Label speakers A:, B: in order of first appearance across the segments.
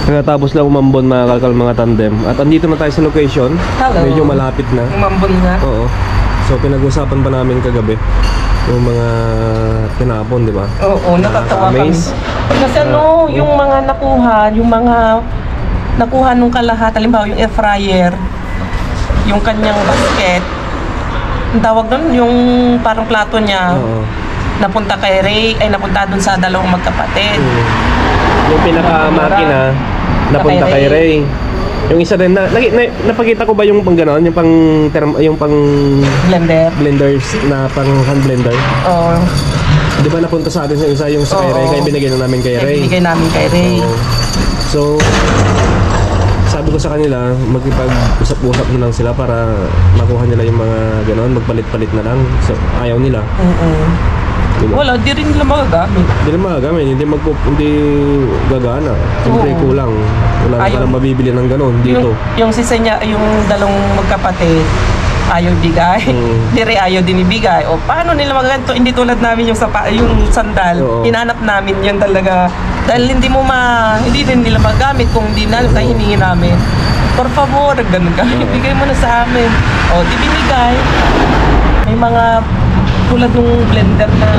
A: Natapos lang umambon mga kalkal, mga tandem. At andito na tayo sa location.
B: Hello.
A: Medyo malapit na.
B: Umambon na.
A: Oo. So pinag-usapan pa namin kagabi yung mga tinapon, di ba?
B: Oo, natatawa kami. Kasi yung mga nakuha nung kalahat, halimbawa yung air fryer, yung kanyang basket, ang tawag doon, yung parang plato niya, napunta kay Ray, ay napunta doon sa dalawang magkapatid.
A: Yung pinaka-makina, napunta kay Ray. Yung isa din napakita ko ba yung pang gano'n, yung pang blenders na pang hand blender?
B: Oo.
A: Di ba napunta sa atin sa isa yung sa kay Ray, kaya binigay na namin kay Ray.
B: Binigay namin kay Ray.
A: So sabi ko sa kanila, magkipag-usap-usap na lang sila para makuha nila yung mga gano'n, magpalit-palit na lang. So ayaw nila. Diba?
B: Wala, di rin nila magagamit.
A: Hindi gagana. Siyempre kulang. Wala na palang mabibili ng gano'n dito.
B: Yung sisa niya, yung dalawang magkapatid, ayaw bigay. Dire ayaw din ibigay. O paano nila magaganto? Hindi tulad namin yung sandal. Hinanap namin yan talaga. Dahil hindi din nila magamit kung hindi na tayo hiningi namin. Por favor, ganun ka. Ibigay mo na sa amin. O, di binigay. May mga tulad ng blender na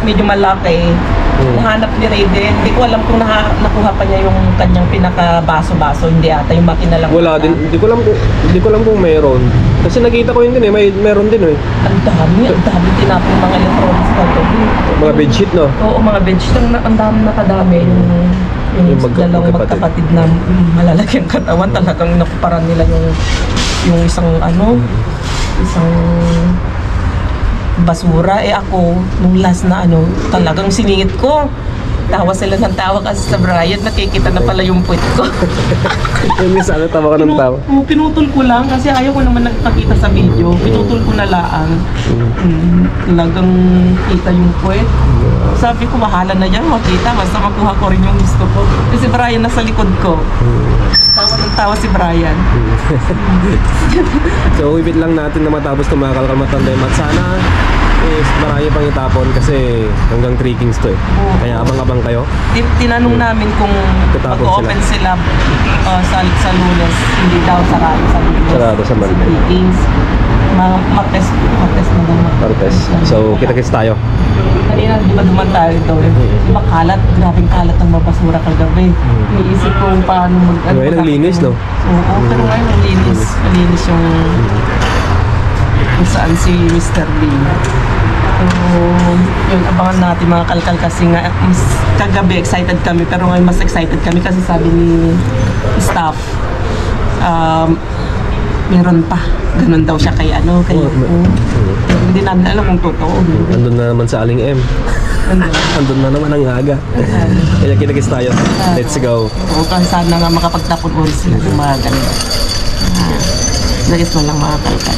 B: medyo malaki. Nahanap ni Ray din. Hindi ko alam kung nakuha pa niya yung kanyang pinaka-baso-baso. Hindi ata, yung makina lang.
A: Wala din. Hindi ko alam kung mayroon. Kasi nakita ko yun din meron din
B: Ang dami tinapong mga electronics na ito.
A: Mga bedsheet, no?
B: Oo, mga bedsheet. Ang dami nakadami. Yung dalawang magkapatid na malalaki ang katawan. Talagang nakuparan nila yung isang basura. Ako, nung last na talagang siningit ko. Tawa sila ng tawa kasi sa Brian, nakikita na pala yung puwet ko.
A: Yung minsan, tawa ka ng tawa?
B: Pinutol ko lang kasi ayaw ko naman nagpakita sa video. Pinutol ko na laang. Talagang kita yung puwet. Sabi ko, bahala na yan, makita. Basta makuha ko rin yung gusto ko. Kasi Brian nasa likod ko. Tawa ng tawa si Brian.
A: So, wibit lang natin na matapos tumakal ka matanda. At sana marami pang itapon kasi hanggang 3 Kings to Kaya abang-abang kayo.
B: Tinanong namin kung mag-open sila sa Lunes. Hindi daw sarado sa Lunes.
A: Sarado sa Monday.
B: 3 Kings. Martes na daw.
A: Martes. So, kita-kits tayo.
B: Kanina, di ba duman tayo ito? Di ba kalat? Grabing kalat ang mabasura kagabi. Iniisip ko paano
A: Ngayon ang linis, no?
B: Oo, pero ngayon ang linis. Malinis yung kung saan si Mr. Lee. So, yun, abangan natin mga kalkal kasi nga, mas kagabi excited kami pero ngayon mas excited kami kasi sabi ni staff, meron pa. Ganun daw siya kay hindi namin alam kung totoo.
A: Andun na naman sa Aling M. Andun na naman ang aga. Kaya kinagis tayo. Let's go.
B: Oo, kasi sana nga makapagtapon ulit sila ng mga ganito. Nagis mo lang mga kalkal.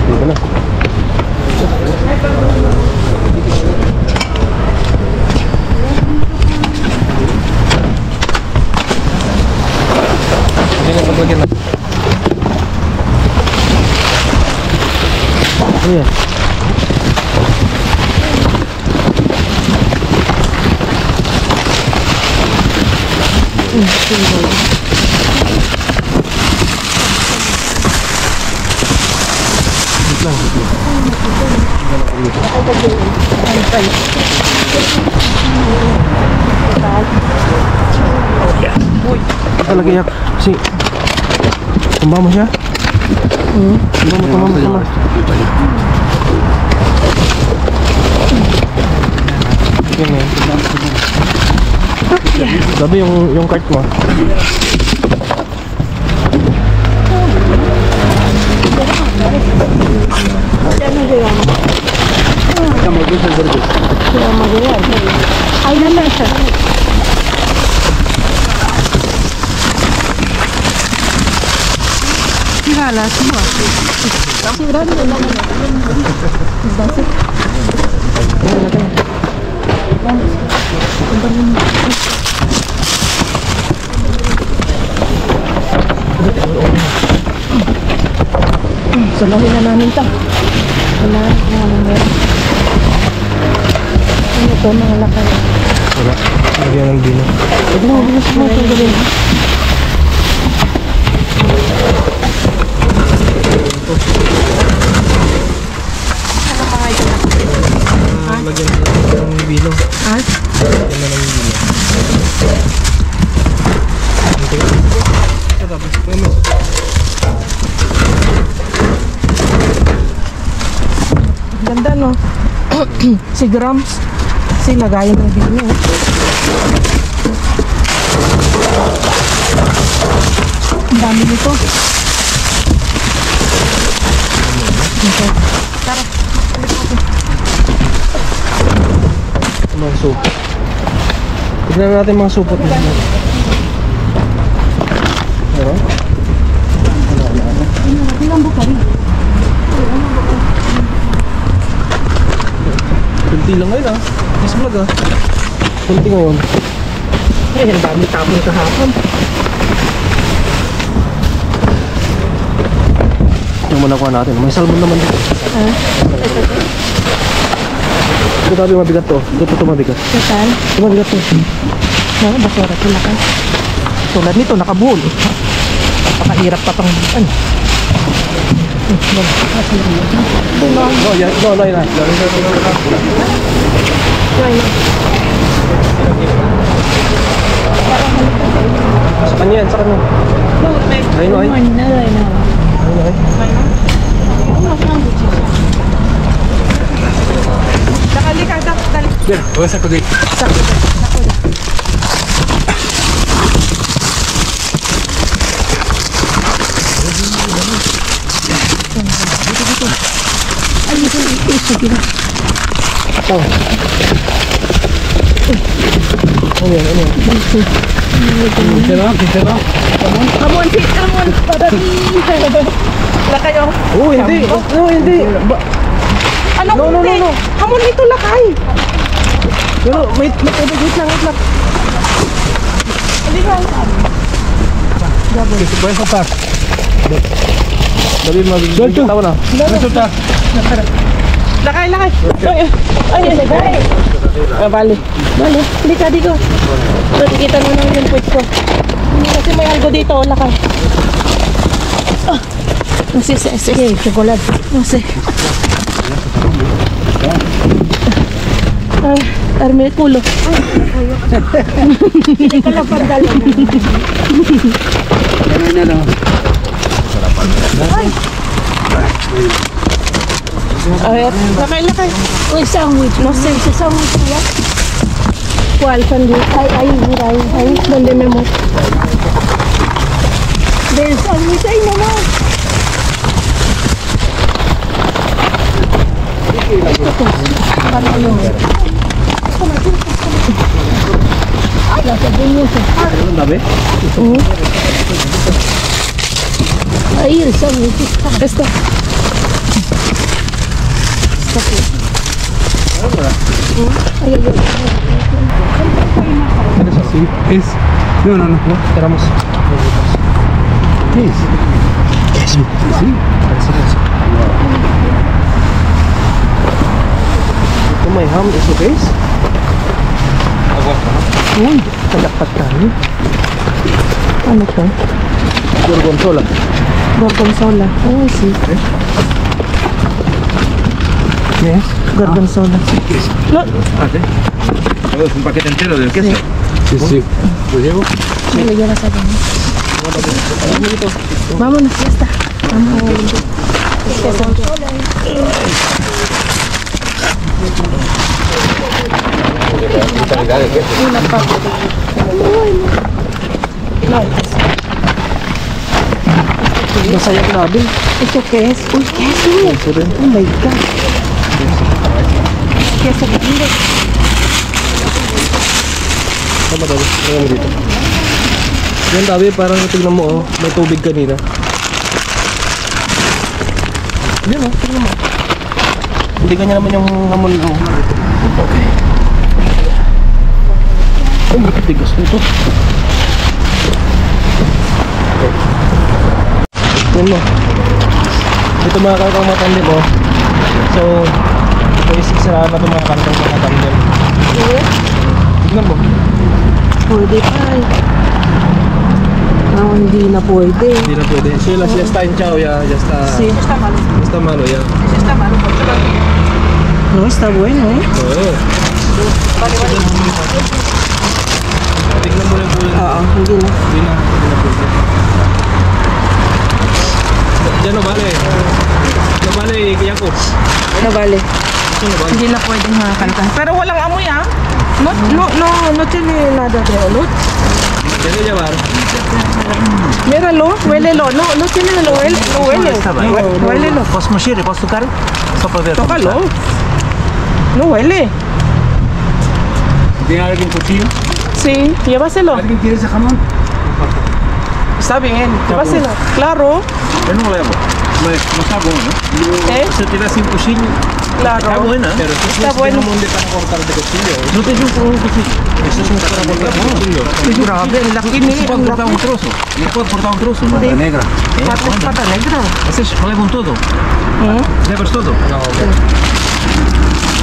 A: Dito na. Paglagyan na. Ayan. Talaga yak si tumba mo siya? Tumba mo. Sabi yung cart mo.
B: Sigala semua. Sulahin na namin ito. Wala, kung anong meron. Ano ito, mga lakay.
A: Wala. Lagyan ng vino. Pwede na mabilis mo. Tanggalin. Lagyan ng vino.
B: Ha?
A: Lagyan na ng vino.
B: Ganda no? Si Grams. Si lagayan ng vino. Ang dami nito. Okay. Tara.
A: Mga soup. Tignan natin mga supot na. Pero?
B: Ilang buka rin.
A: Kunti lang ngayon ah. Mas vlog ah. Kunti ngayon.
B: Eh, ang dami tapon kahapon.
A: Yung manakuha natin. May salmon naman dito. Ito tabi mabigat to. Ito mabigat.
B: Total.
A: Ito mabigat to.
B: Basura sila ka. Tulad nito, nakabuhol. Napakahirap pa pang ano.
A: No, yan. No, no, yan. Sa kanya yan, sa kanya. Ayun, ayun. Ayun, ayun.
B: Dakali ka, dali.
A: Bien, voy a sacudir.
B: Hamon, si hamon. Lakay oh.
A: Oh, hindi. No, hindi.
B: Ano
A: No, no,
B: hindi?
A: no, no.
B: Hamon ito lakay.
A: Pero may tubig. Wait lang.
B: Halika.
A: Que se puede soltar. David, mag-suelto. Tawa na. Suelta.
B: Lakay. Ay, bali. Halika dito. Kita mo nang yung puwit ko. Kasi may algo dito, lakay. No sé, chocolate. No sé. Ay, arme el culo. Hindi ka lang pagdalo. Lakay.
C: Uy, sandwich.
B: No sé.
C: ¿Ese sandwich ya?
B: ¿Cuál sandwich?
C: Ahí, mira, ahí.
B: ¿Dónde me muero?
C: Del sandwich ahí nomás. Ay, la pequeñita.
A: Ano na, be?
C: Ahí el sándwich.
B: Esto.
A: Sí, es... No. Esperamos. ¿Qué es? Queso. Sí, parece queso. Ito may ham. ¿Eso qué es?
B: Uy, kalakpat tayo. Ano to?
A: Gorgonzola.
B: Gorgonzola. Oh, sí.
A: ¿Qué es?
B: Gorgonzola. No,
D: Es un paquete entero del queso.
A: Sí. ¿Lo llevo?
C: Me lo llevas a comer.
B: vámonos, ya está. Vamos. Una papa. Masaya grabe. ¿Esto qué es? Uy, queso. Oh my God. Queso grande.
A: Tama daw. Ayan dito. Yan tabi, parang tignan mo oh. May tubig kanina. Yan oh, tignan mo. Hindi kanya naman yung hamon oh. Okay. Ay, matigas nito. Yan mo. Ito mga kantong matandem oh. So, ito is sira na ito mga kantong matandem. Tignan Tingnan mo.
B: Pwede pa eh. Ah, hindi na pwede.
A: Hindi na pwede. Sila está hinchado ya está.
B: Sí. Está malo.
A: Está malo ya.
B: Está malo. No, está bueno eh.
A: Oo. Tingnan mo yung kulay.
B: Oo, hindi na.
A: Hindi na pwede. Diyan no vale. No vale, Jacob.
B: No vale.
A: No vale.
B: Hindi na pwedeng makakanta. Pero walang amoy ah. No tiene nada de olor.
A: ¿Quieres llevar?
B: Míralo, huélelo. No tiene el huele. No huele. Huélelo.
D: ¿Posso mexer? Posso tocar? Só para ver.
B: Tócalo. No huele.
D: ¿Tiene alguien cuchillo?
B: Sí, llévaselo.
D: ¿Alguien quiere ese jamón?
B: Está bien, llévaselo. Claro.
D: Yo no lo levo. No está bueno, ¿no?
B: ¿Eh?
D: Se tira sin cuchillo.
B: Claro.
D: Está buena.
A: Pero eso
B: Está
A: es
B: bueno.
A: jamón de para cortar de cuchillo.
D: No te llevo un cuchillo.
A: Eso es para cortar de cuchillo.
B: Grabe, laki
D: Se pode cortar um troço. Não pode cortar um troço. Pata negra.
B: Pata negra.
D: Vocês levam tudo?
B: Hmm?
D: Levas tudo?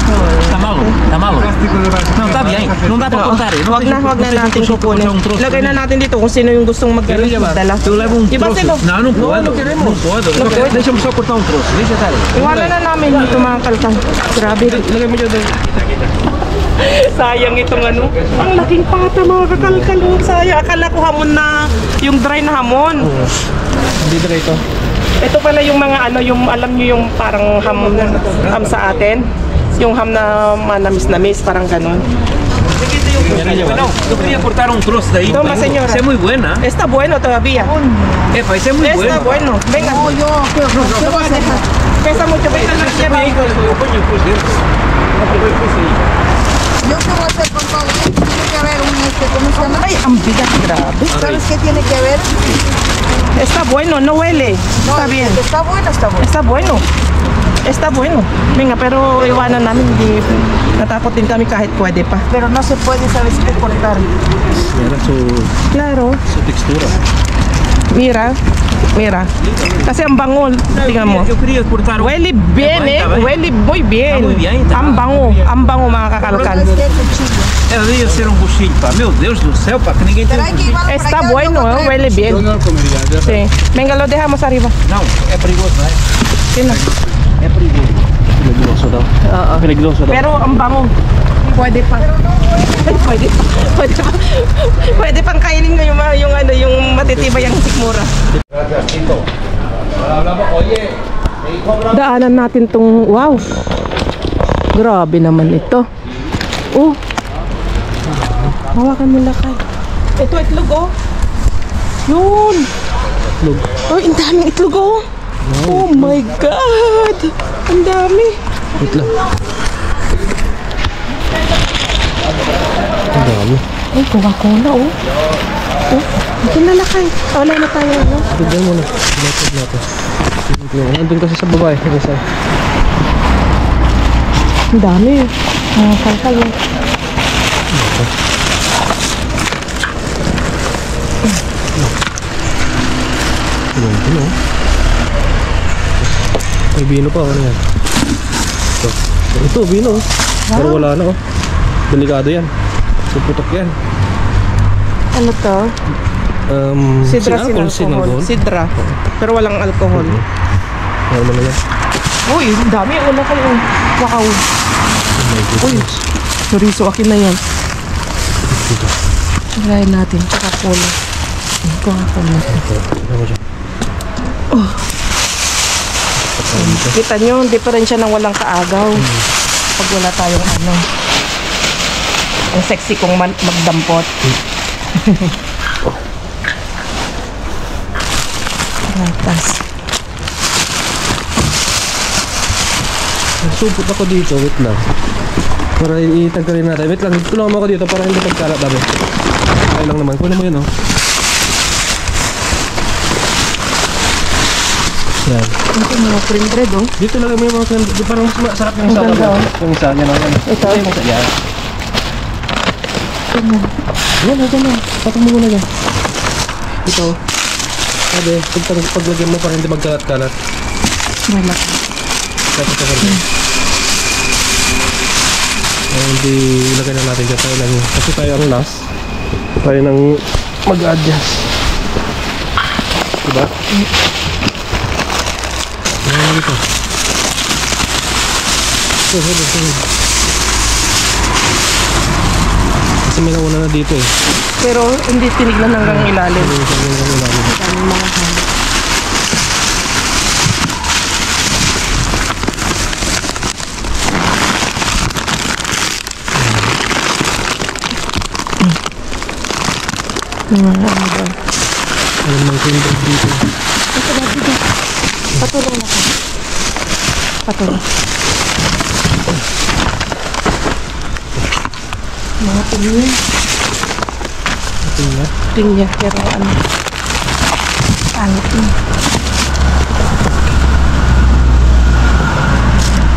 D: Está malo. Está malo. Não, está bem. Não dá para cortar.
B: Wag na natin kukunin. Lagay na natin dito kung sino yung gustong magdala.
D: Eu levo um
B: Iba
D: troço.
B: silo.
D: Não, não pode. Não pode. Deixa-me só cortar um troço. Deixa estar.
B: Iwala na namin dito mga kalkal. Grabe.
A: Lagay mo dyan doon.
B: Sayang itong ano. Ang laking pata mga kakalkal. Sayang. Akala ko hamon na yung dry na hamon.
A: Hindi na ito.
B: Ito pala yung mga ano, yung alam nyo yung parang ham sa atin. Yung ham na manamis-namis, parang ganun.
D: Não, eu queria cortar um troço daí.
B: Toma, señora.
D: Isso é muito buena.
B: Está bueno todavía.
D: Epa, isso é muito
B: Está
D: bueno.
B: bueno. Venga. No, yo voy a dejar. Pesa mucho. Venga, no lleva ahí.
D: Eu ponho o pus dentro.
E: Yo qué voy a hacer con todo esto. Tiene que haber un ¿cómo se llama?
B: Ay, ang bigat, grabe.
E: ¿Sabes qué tiene que haber?
B: Está bueno, no huele. Está bien.
E: Está bueno, está bueno.
B: Está bueno. Está bueno. Venga, pero iwanan namin. Hindi, natakot din kami kahit pwede pa.
E: Pero no se puede, ¿sabes qué? Cortar.
A: Mira
B: Claro.
A: su textura.
B: Mira. Kasi ang bango. Tingnan mo.
D: Eu queria cortar um.
B: Huele bien, eh. Huele muy bien.
D: Está muy bien, está.
B: Ang bango mga kakalkal.
E: ¿Sabes qué? Cuchillo.
D: Devia ser um buchinho, pá. Meu Deus do céu, pá, que ninguém tem
E: Pero
D: um
E: hay que
D: buchinho.
E: llevarlo para
B: Está
E: allá,
B: bueno,
E: yo voy a traer
B: huele bien.
A: no lo comería.
B: Sí. Venga, lo dejamos arriba.
D: Não, é perigoso, não é?
B: Sino?
D: É perigoso.
A: Pinagloso daw.
B: Oo.
A: Pinagloso daw.
B: Pero ang bango. Pwede pa. Pwede pang kainin mo yung matitibay ang sikmura. Daanan natin tong, wow. Grabe naman ito. Oh. Hawakan mo lakay. Ito itlog oh. Yun.
A: Itlog.
B: Oh, ang daming itlog oh. Oh my God. Ang dami.
A: Wait lang. Ang dami.
B: Ay, Coca-Cola oh. Oh, ito na lakay. Wala na tayo no?
A: Tignan mo na. Lapot natin. Nandun kasi sa babae.
B: Ang dami. Mga kalkal eh.
A: Tignan mo. May vino pa. Ano yan? Ito, vino. Pero wala na oh. Delikado yan. Puputok yan.
B: Ano to? Sidra sin alcohol.
A: Sinalcohol.
B: Sidra. Pero walang alcohol.
A: Normal na yan.
B: Uy, ang dami. Wala kayo. Wakaw. Uy, chorizo. Akin na yan. Tirahin natin. Coca-Cola. Coca-Cola. Oh. Kita nyo, diferensya ng walang kaagaw. Pag wala tayong ano. Ang sexy kong magdampot. Ratas.
A: Supot ako dito. Wait lang. Para itagkalin natin. Wait lang. Tulungan mo ako dito para hindi pagkalat dabi. Okay lang naman. Kunin mo yun oh. Yan.
B: Ito mga cream bread oh.
A: Dito lagay mo yung mga di parang mas masarap yung isa.
B: Ang ganda, oh.
A: Yung isa niya na.
B: Ito.
A: Yung isa. Yan. Yan, yan. Patong mo muna dyan. Ito. Sabi, paglagyan mo para hindi magkalat-kalat.
B: Wala.
A: Tapos ito. hindi ilagay na natin dyan tayo lang. Kasi tayo ang last. Tayo nang mag-adjust. Diba? Ayan dito. Suhod. Kasi may nauna na dito eh.
B: Pero hindi tinignan hanggang ilalim.
A: Hindi hanggang ilalim.
B: Daming mga ham. Mga ano ba?
A: Alam ng kingdom dito.
B: Ito ba dito? Patulong na ko. Patulong. Mga pinya.
A: Tingnan.
B: Pinya, pero ano? Pangit na.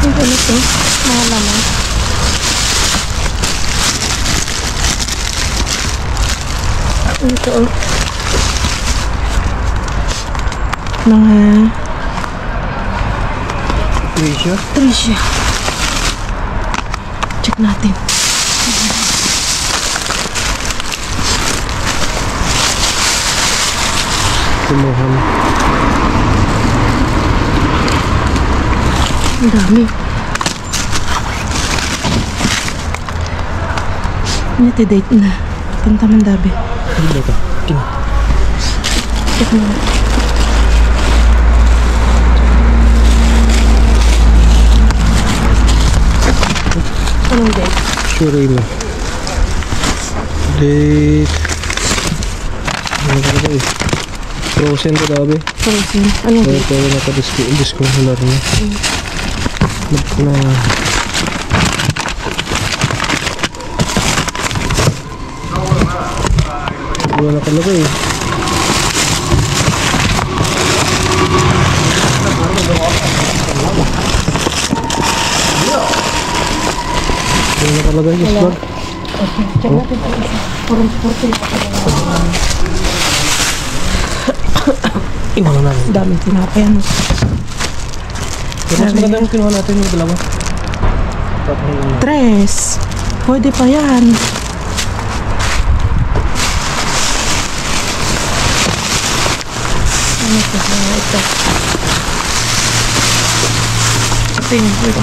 B: Ang ganito, mga laman. Ito, oh. Mga Tricia. Check natin.
A: Tumuhan.
B: Ang dami. Nati-date na. Punta Mandabi.
A: Ano ba ito? Tingnan.
B: Check mo. Anong date?
A: Sure na. Date. Ano ka ba eh? Frozen ko dabi.
B: Frozen. Anong date?
A: Kaya naka-discontinuar na. Na. Wala na talaga eh. Wala na talaga yung isbag.
B: Check natin pa isa. Purong sporting.
A: Iwan na namin.
B: Daming tinapay ano.
A: Pero mas maganda yung kinuha natin yung dalawa.
B: Tres. Pwede pa yan. Ano ito? Ito. Ito yun. Ito.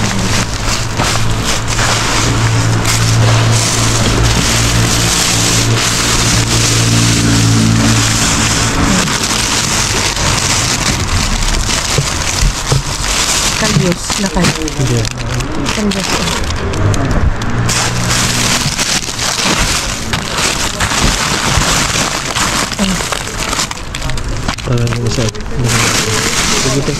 B: Kalyos. Lakay.
A: Hindi.
B: Kalyos.
A: Parang yung isa. Dito.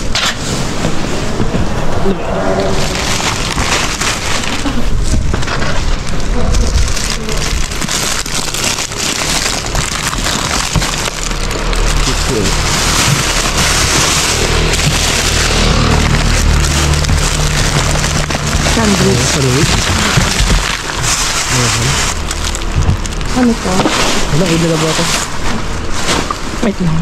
B: Sandwich.
A: Sandwich.
B: Ano to?
A: Wala, hindi na ba ito?
B: Wait lang.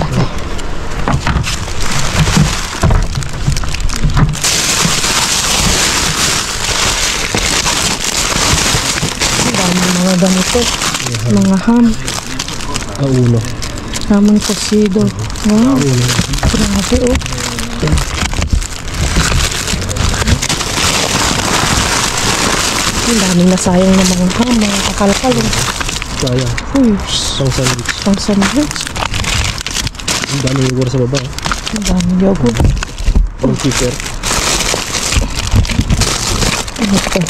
B: Ang dami mga ganito. Mga ham.
A: Uno.
B: Hamang kosido. Wow. Grabe oh. Ang daming nasayang na mga ham. Mga kakalkal.
A: Sayang.
B: Uy.
A: Pang sandwich.
B: Pang sandwich.
A: Ang dami yung sa baba.
B: Ang daming yogurt.
A: Pang keeper.
B: Ano to?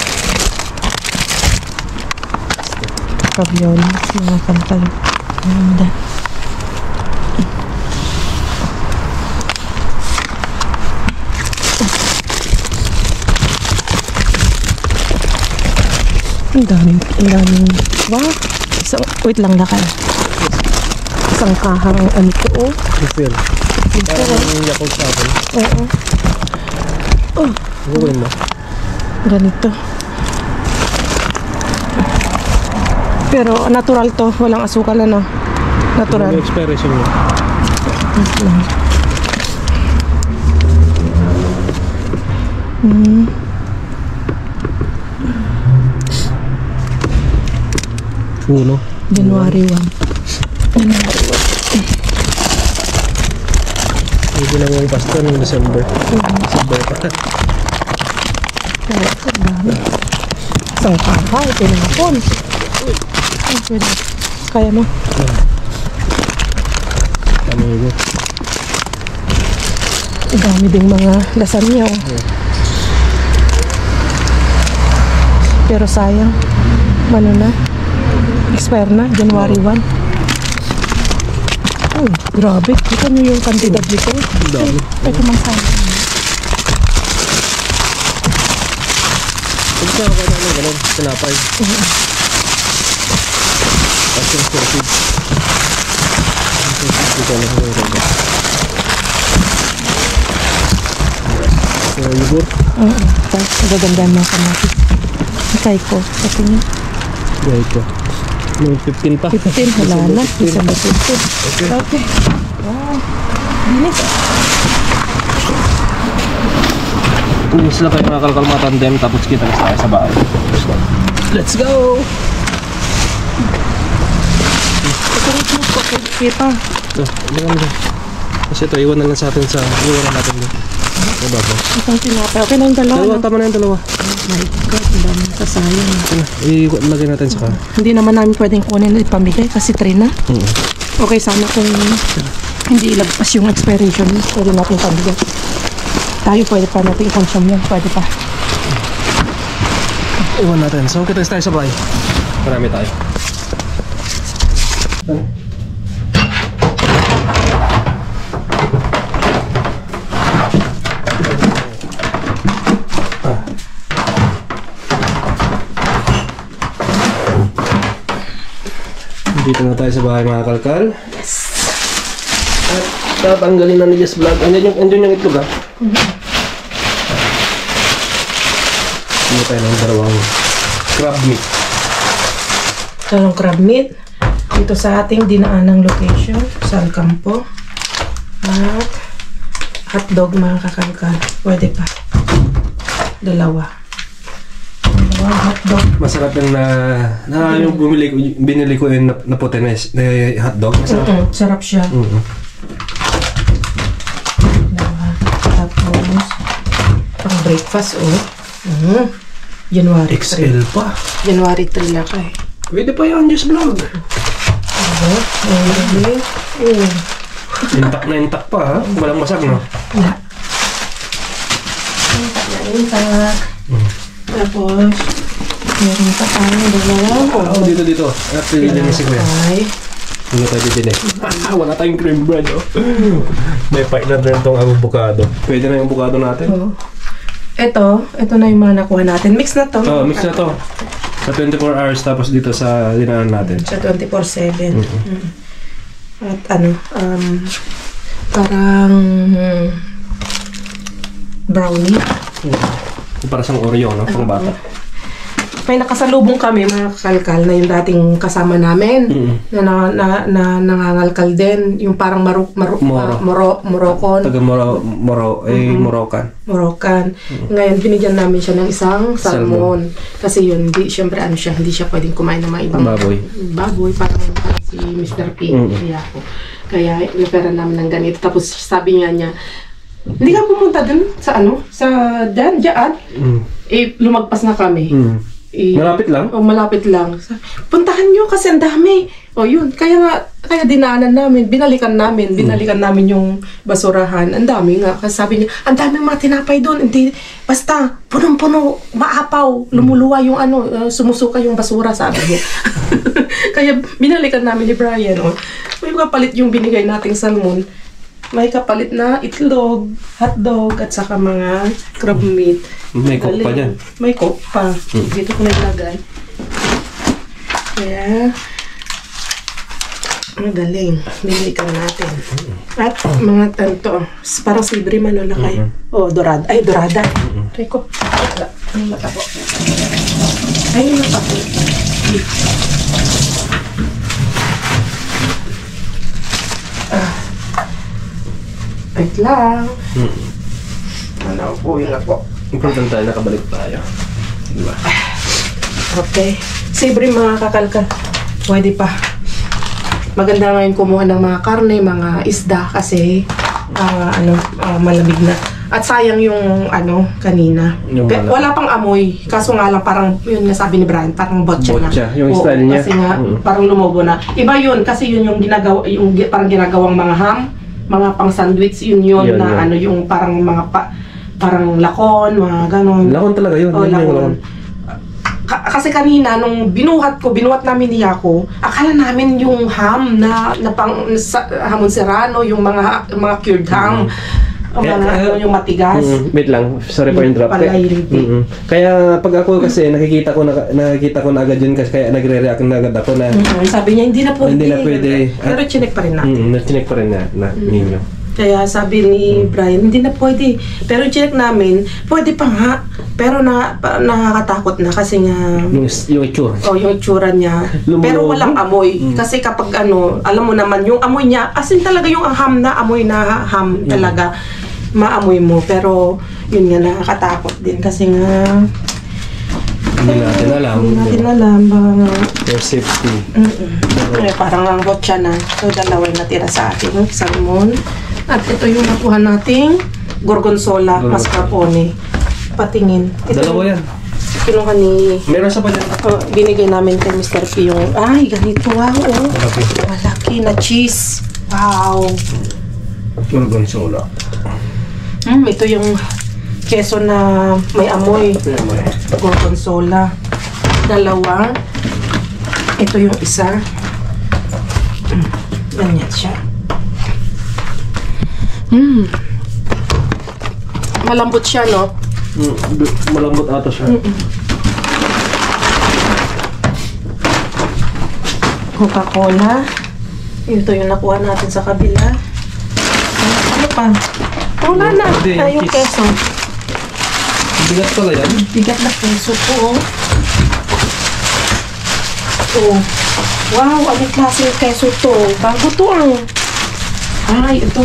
B: Ravioli. Mga kalkal. Ganda. Ang daming, wow, wait lang na kayo. Isang kahang ano to, oh.
A: Keeper. Parang yung Yakult sa akin.
B: Oo. Oh,
A: Gawin mo.
B: ganito. Pero natural to, walang asukal ano. Natural.
A: Ano yung expiration mo?
B: Wait lang.
A: Uno.
C: January 1.
A: May ginawang Pasko ng December. December pa.
C: Isang kahay, pinakon. Ay, pwede. Kaya mo?
A: Amigo.
C: Dami ding mga lasagna. Pero sayang. Ano na? Expire na, January 1. Ay, grabe. Ito nyo yung kantidad dito.
A: Dami.
C: Ito man sayang.
A: Pag sa ako na gano'n, tinapay. Tapos yung sausage. Dito na ako yung rega. So, yogurt.
C: Oo. Tapos, gagandaan mo sa natin. Ikay ko. Kasi niya.
A: Gaya ito. May 15 pa.
C: 15, wala na. December 15. Okay. Wow. Bilis.
A: Tumis lang kayo mga kalkalma tandem tapos kita na tayo sa bahay. Let's go!
C: Kita.
A: Ito, ilan mo. Kasi ito, iwan na lang sa atin sa iwan na natin doon. Sa babaw.
C: Itong tinapay. Okay na yung dalawa.
A: Dalawa,
C: no?
A: tama na yung dalawa.
C: Oh my God. Ang dami kasayang.
A: Ito na, ilagay natin sa kanya.
C: Hindi naman namin pwedeng kunin at ipamigay kasi 3 na. Okay, sana kung hindi ilagpas yung expiration, pwede natin pamigay. Tayo pwede pa natin i-consume yan. Pwede pa.
A: Iwan natin. So, kita tayo sa bahay. Marami tayo. Dito na tayo sa bahay mga kalkal. Yes. At tatanggalin na ni Jess Vlog. Andyan yung itlog ha. Hindi tayo ng dalawang crab meat.
C: Dalawang crab meat. Dito sa ating dinaanang location, sa Alcampo. At hotdog mga kakalkal. Pwede pa. Dalawang hotdog.
A: Masarap yung yung binili ko yung na puti na hotdog. Masarap.
C: Sarap siya. Dalawa. Tapos, pang breakfast January 3.
A: XL pa.
C: January 3 lang ka eh.
A: Pwede pa yan, Jess Vlog. Intak na intak pa ha. Walang masag no?
C: Wala. Intak. Tapos, meron pa tayo dalawang.
A: Dito. At piliin si Kuya. Hindi tayo bibili. Wala tayong cream bread oh. May fight na rin itong avocado. Pwede na yung avocado natin.
C: Ito na yung mga nakuha natin. Mix na to.
A: Mix na to. Sa 24 hours tapos dito sa dinaan natin.
C: Sa 24/7. At parang brownie.
A: Para sa Oreo, no? Pang bata.
C: May nakasalubong kami mga kakalkal na yung dating kasama namin na nangangalkal din. Yung parang Moroccan.
A: Taga Moroccan.
C: Moroccan. Ngayon, binigyan namin siya ng isang salmon. Kasi yun, siyempre hindi siya pwedeng kumain ng mga ibang baboy. Parang si Mr. P. Kaya inopera namin ng ganito. Tapos sabi niya, hindi ka pumunta dun sa dyan. Lumagpas na kami.
A: Malapit lang?
C: Malapit lang. Puntahan nyo kasi ang dami. Yun. Kaya dinaanan namin. Binalikan namin yung basurahan. Ang dami nga. Kasi sabi niya, ang dami mga tinapay doon. Hindi, basta, punong-puno, maapaw, lumuluwa yung sumusuka yung basura, sabi niya. Kaya binalikan namin ni Brian. May kapalit yung binigay nating salmon. May kapalit na itlog, hotdog, at saka mga crab meat.
A: May coke pa dyan.
C: May coke pa. Dito ko nilagay. Kaya, ang galing. Binilikan natin. At mga tanto, parang libre man na kayo. Dorada. Ay, dorada. Rico. Ang mata po. Ay, yung mata po. Wait lang. Uwi na po.
A: Important tayo, nakabalik tayo. Diba?
C: Okay. Savory mga kakalkal. pwede pa. Maganda ngayon kumuha ng mga karne, mga isda kasi malamig na. At sayang yung kanina. Wala pang amoy. Kaso nga lang parang yun nga sabi ni Brian, parang botcha na.
A: Yung style niya.
C: Kasi nga parang lumobo na. Iba yun kasi yun yung ginagawa, yung parang ginagawang mga ham, mga pang sandwich, yun na ano yung parang mga parang lakon, mga ganon.
A: Lakon talaga yun.
C: Lakon. Kasi kanina nung binuhat namin ni Yako, akala namin yung ham na pang hamon serrano, yung mga cured ham. Yung matigas.
A: Wait lang, sorry for interrupt. Kaya pag ako kasi nakikita ko na agad yun kasi kaya nagre-react na agad ako na
C: sabi niya hindi na pwede.
A: Pero
C: chinek pa rin natin.
A: Chinek pa rin na ninyo.
C: Kaya sabi ni Brian, hindi na pwede. Pero chinek namin, pwede pa nga. Pero nakakatakot na kasi nga
A: yung itsura.
C: Yung itsura niya. Pero walang amoy. Kasi kapag alam mo naman yung amoy niya, asin talaga yung ham na amoy na ham talaga. Maamoy mo. Pero yun nga nakakatakot din kasi nga
A: hindi natin alam.
C: Hindi natin alam.
A: For safety.
C: Parang ang botcha na. So, dalawa yung natira sa ating salmon. At ito yung nakuha nating gorgonzola mascarpone. Patingin.
A: Dalawa yan.
C: Kinuha ni...
A: Meron sa pa dyan.
C: Binigay namin kay Mr. P yung... Ay, ganito. Wow. Malaki na cheese. Wow.
A: Gorgonzola.
C: Ito yung keso na may amoy. Gorgonzola. Dalawa. Ito yung isa. Ganyan siya. Malambot siya, no?
A: Malambot ata siya.
C: Coca-Cola. Ito yung nakuha natin sa kabila. Ano pa? Wala na. Yung keso.
A: Bigat pala yan.
C: Bigat na keso po. Wow, anong klaseng keso to? Bago to Ay, ito.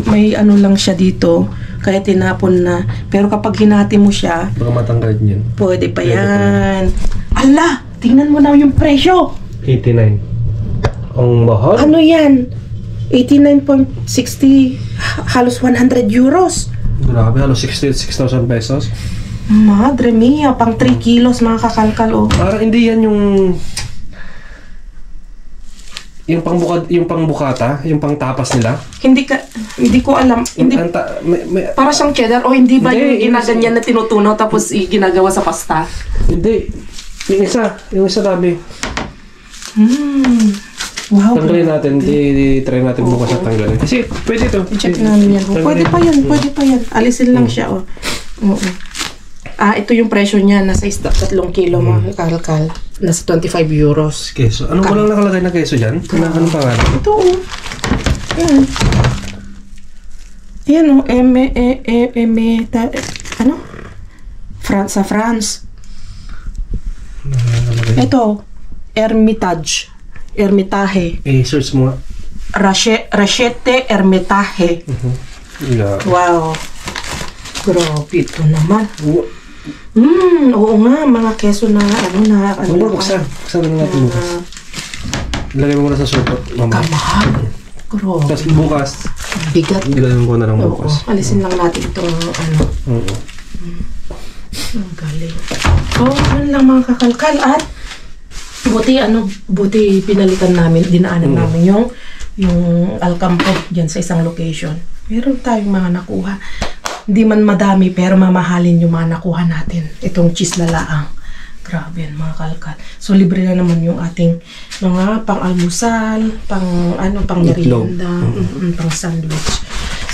C: May ano lang siya dito. Kaya tinapon na. Pero kapag hinati mo siya,
A: baka matanggal yun.
C: Pwede pa yan. Ala! Tingnan mo na yung presyo.
A: 89. Ang mahal?
C: Ano yan? 89.60. Halos 100 euros.
A: Grabe, halos 66,000 pesos.
C: Madre mia, pang 3 kilos mga kakalkal.
A: Parang hindi yan yung pangbukata, yung pangtapas nila. Hindi ko alam. Hindi
C: para siyang cheddar o hindi ba yung ginaganyan na tinutunaw tapos ginagawa sa pasta?
A: Hindi. Yung isa dami.
C: Wow.
A: Tanggalin natin, try natin bukas at tanggalin. Kasi pwede ito.
C: I-check namin yan. Pwede pa yan. Alisin lang siya. Ito yung presyo niya. Nasa 3 kilo mga kalkal. Nasa 25 euros.
A: Keso. Anong walang nakalagay na keso dyan? Anong pangalan?
C: Ito Ayan sa France. Ito. Hermitage.
A: Search mo.
C: Rachete Hermitage. Wow. Grabe ito naman. Oo nga, mga keso na
A: buksan na natin bukas. Ilagay mo muna sa sopa.
C: Kamahal. Grabe.
A: Tapos bukas.
C: Bigat.
A: Ilagay mo na lang bukas.
C: Alisin lang natin itong ang galing. Yun lang mga kakalkal. At buti pinalitan namin, dinaanan namin yung Alcampo dyan sa isang location. Meron tayong mga nakuha. Hindi man madami pero mamahalin yung mga nakuha natin. Itong cheese lalaang. Grabe yan mga kalkal. So libre na naman yung ating mga pang-almusal, pang merienda, pang sandwich.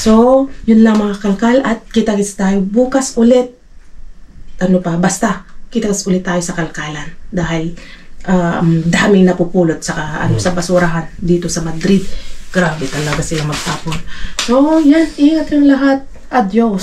C: So, yun lang mga kalkal at kita-kits tayo bukas ulit. Basta kita-kits ulit tayo sa kalkalan dahil daming napupulot sa basurahan dito sa Madrid. Grabe talaga sila magtapon. So, yan. Ingat yung lahat. Adios.